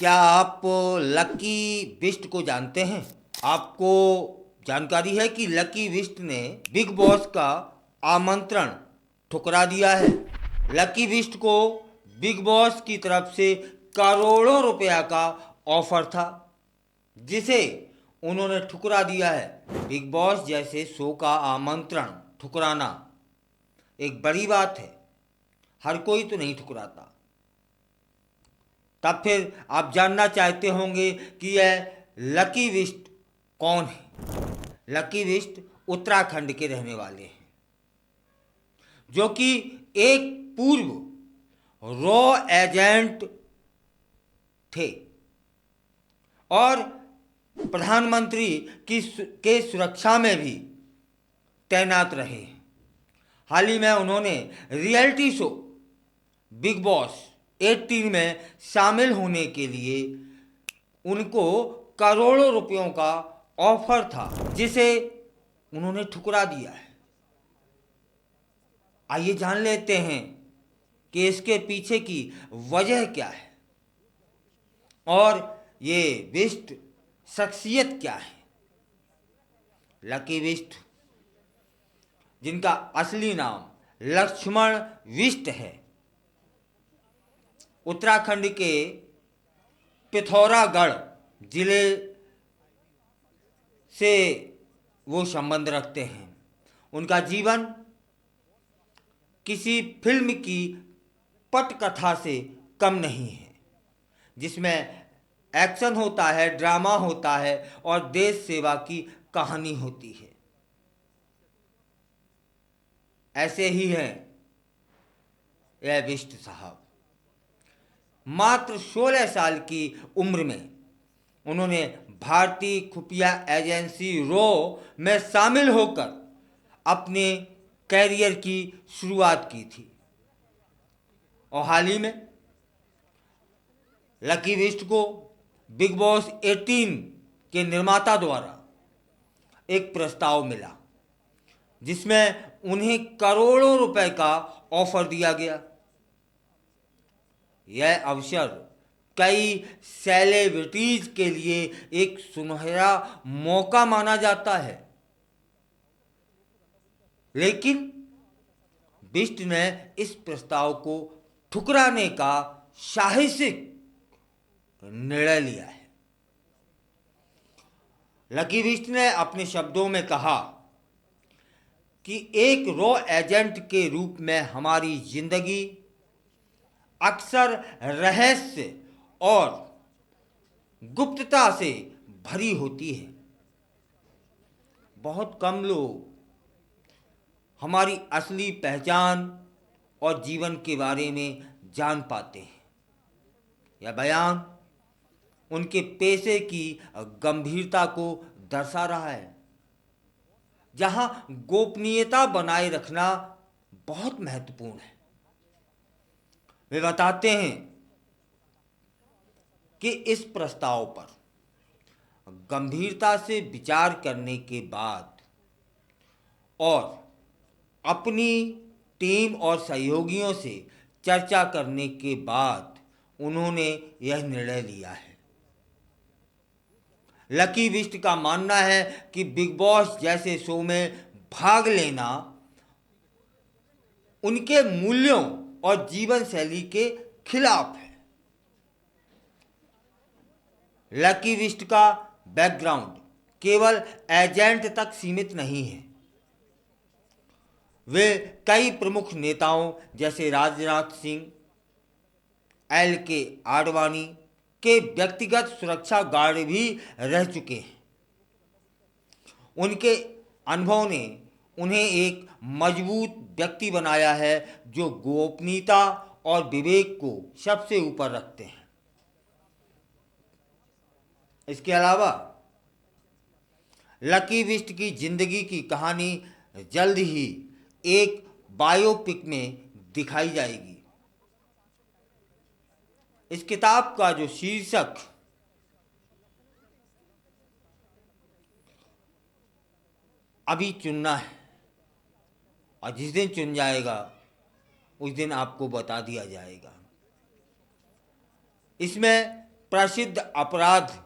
क्या आप लकी बिस्ट को जानते हैं? आपको जानकारी है कि लकी बिस्ट ने बिग बॉस का आमंत्रण ठुकरा दिया है। लकी बिस्ट को बिग बॉस की तरफ से करोड़ों रुपया का ऑफर था, जिसे उन्होंने ठुकरा दिया है। बिग बॉस जैसे शो का आमंत्रण ठुकराना एक बड़ी बात है, हर कोई तो नहीं ठुकराता। तब फिर आप जानना चाहते होंगे कि यह लकी बिस्ट कौन है। लकी बिस्ट उत्तराखंड के रहने वाले हैं, जो कि एक पूर्व रॉ एजेंट थे और प्रधानमंत्री के सुरक्षा में भी तैनात रहे हैं। हाल ही में उन्होंने रियलिटी शो बिग बॉस 18 में शामिल होने के लिए उनको करोड़ों रुपयों का ऑफर था, जिसे उन्होंने ठुकरा दिया है। आइए जान लेते हैं कि इसके पीछे की वजह क्या है और ये बिस्ट शख्सियत क्या है। लकी बिस्ट, जिनका असली नाम लक्ष्मण बिस्ट है, उत्तराखंड के पिथौरागढ़ जिले से वो संबंध रखते हैं। उनका जीवन किसी फिल्म की पटकथा से कम नहीं है, जिसमें एक्शन होता है, ड्रामा होता है और देश सेवा की कहानी होती है। ऐसे ही हैं यह बिष्ट साहब। मात्र 16 साल की उम्र में उन्होंने भारतीय खुफिया एजेंसी रॉ में शामिल होकर अपने कैरियर की शुरुआत की थी और हाल ही में लकी बिस्ट को बिग बॉस 18 के निर्माता द्वारा एक प्रस्ताव मिला, जिसमें उन्हें करोड़ों रुपए का ऑफर दिया गया। यह अवसर कई सेलिब्रिटीज के लिए एक सुनहरा मौका माना जाता है, लेकिन बिष्ट ने इस प्रस्ताव को ठुकराने का साहसिक निर्णय लिया है। लकी बिष्ट ने अपने शब्दों में कहा कि एक रॉ एजेंट के रूप में हमारी जिंदगी अक्सर रहस्य और गुप्तता से भरी होती है। बहुत कम लोग हमारी असली पहचान और जीवन के बारे में जान पाते हैं। यह बयान उनके पेशे की गंभीरता को दर्शा रहा है, जहां गोपनीयता बनाए रखना बहुत महत्वपूर्ण है। वे बताते हैं कि इस प्रस्ताव पर गंभीरता से विचार करने के बाद और अपनी टीम और सहयोगियों से चर्चा करने के बाद उन्होंने यह निर्णय लिया है। लकी बिस्ट का मानना है कि बिग बॉस जैसे शो में भाग लेना उनके मूल्यों और जीवन शैली के खिलाफ है। लकी बिस्ट का बैकग्राउंड केवल एजेंट तक सीमित नहीं है। वे कई प्रमुख नेताओं जैसे राजनाथ सिंह, LK आडवाणी के व्यक्तिगत सुरक्षा गार्ड भी रह चुके हैं। उनके अनुभव ने उन्हें एक मजबूत व्यक्ति बनाया है, जो गोपनीयता और विवेक को सबसे ऊपर रखते हैं। इसके अलावा लकी बिस्ट की जिंदगी की कहानी जल्द ही एक बायोपिक में दिखाई जाएगी। इस किताब का जो शीर्षक अभी चुनना है और जिस दिन चुन जाएगा उस दिन आपको बता दिया जाएगा। इसमें प्रसिद्ध अपराध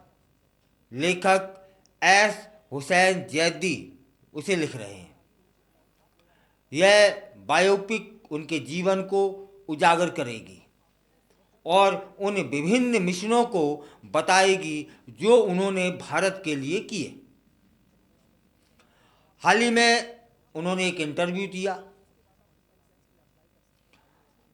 लेखक एस हुसैन जैदी उसे लिख रहे हैं। यह बायोपिक उनके जीवन को उजागर करेगी और उन विभिन्न मिशनों को बताएगी जो उन्होंने भारत के लिए किए। हाल ही में उन्होंने एक इंटरव्यू दिया।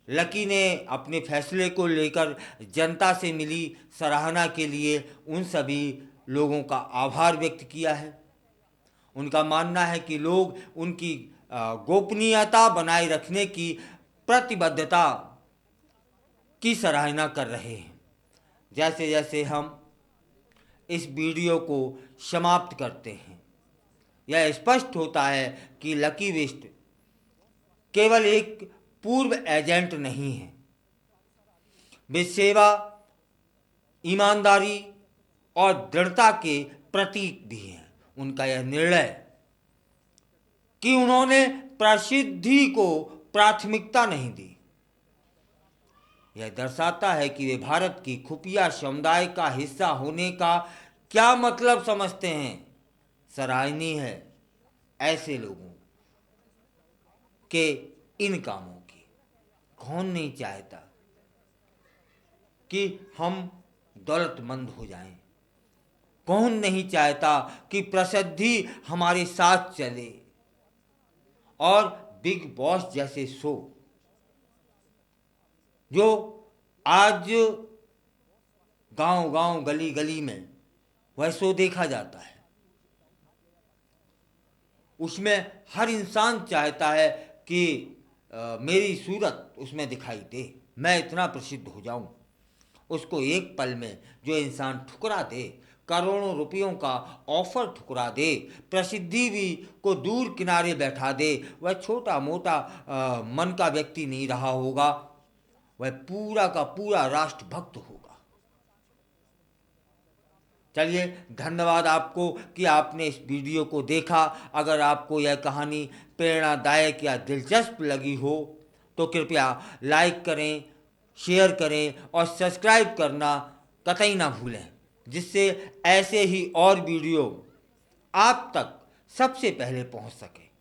लकी ने अपने फैसले को लेकर जनता से मिली सराहना के लिए उन सभी लोगों का आभार व्यक्त किया है। उनका मानना है कि लोग उनकी गोपनीयता बनाए रखने की प्रतिबद्धता की सराहना कर रहे हैं। जैसे जैसे हम इस वीडियो को समाप्त करते हैं, यह स्पष्ट होता है कि लकी विस्ट केवल एक पूर्व एजेंट नहीं है, वे सेवा, ईमानदारी और दृढ़ता के प्रतीक भी हैं। उनका यह निर्णय कि उन्होंने प्रसिद्धि को प्राथमिकता नहीं दी, यह दर्शाता है कि वे भारत की खुफिया समुदाय का हिस्सा होने का क्या मतलब समझते हैं। सराहनीय है ऐसे लोगों के इन कामों की। कौन नहीं चाहता कि हम दौलतमंद हो जाएं? कौन नहीं चाहता कि प्रसिद्धि हमारे साथ चले और बिग बॉस जैसे शो जो आज गांव-गांव, गली-गली में वह शो देखा जाता है, उसमें हर इंसान चाहता है कि मेरी सूरत उसमें दिखाई दे, मैं इतना प्रसिद्ध हो जाऊं। उसको एक पल में जो इंसान ठुकरा दे, करोड़ों रुपयों का ऑफर ठुकरा दे, प्रसिद्धि भी को दूर किनारे बैठा दे, वह छोटा मोटा मन का व्यक्ति नहीं रहा होगा, वह पूरा का पूरा राष्ट्रभक्त होगा। चलिए, धन्यवाद आपको कि आपने इस वीडियो को देखा। अगर आपको यह कहानी प्रेरणादायक या दिलचस्प लगी हो तो कृपया लाइक करें, शेयर करें और सब्सक्राइब करना कतई ना भूलें, जिससे ऐसे ही और वीडियो आप तक सबसे पहले पहुंच सके।